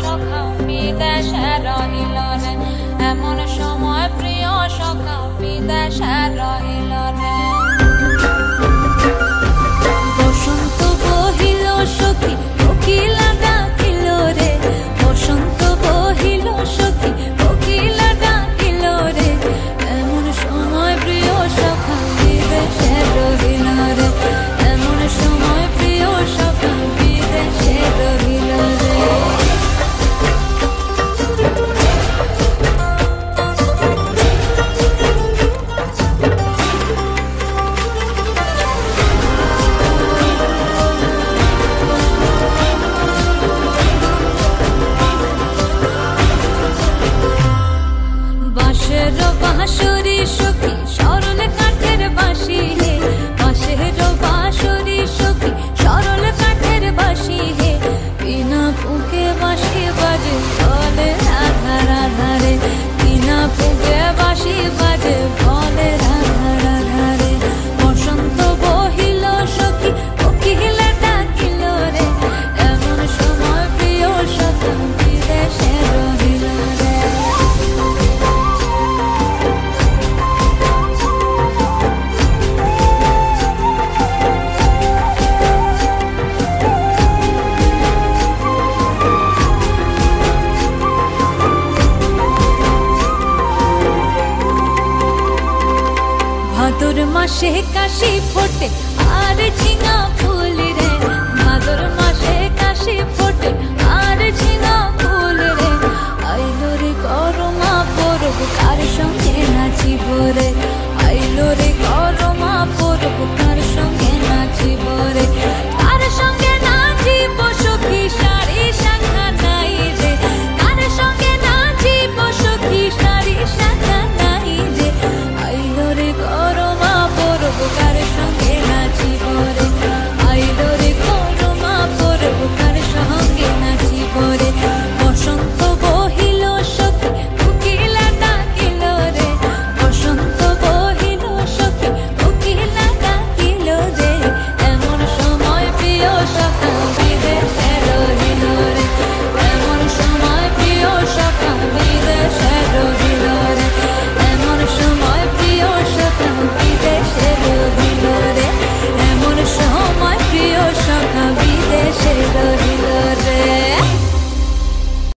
সখা বিদেশে রহিল রে, এমন সময় প্রিয় সখা বিদেশে রহিল রে। বসন্ত বহিল সখী কোকিলা ডাকিল রে, বসন্ত বহিল সখী কোকিলা ডাকিল রে, এমন সময় প্রিয় সখা বিদেশে রহিল রে, এমন সময় প্রিয় সখা বিদেশে রহিল রে। বাঁশের বাঁশরি সখী সরল কাঠের বাঁশি হে, বাঁশের বাঁশরি সখী সরল কাঠের বাঁশি হে, বিনা ফুঁকে বাঁশি বাজে বলে রাধা রাধা রে, বিনা ফুঁকে বাঁশি বাজে বলে রাধা রাধা রে। বসন্ত বহিল সখী কোকিলা ডাকিল রে, এমন সময় প্রিয় সখা বিদেশে রহিল রে। ভাদর মাসে কাশি ফোটে আর ঝিঙা ফুল রে, ভাদর মাসে কাশি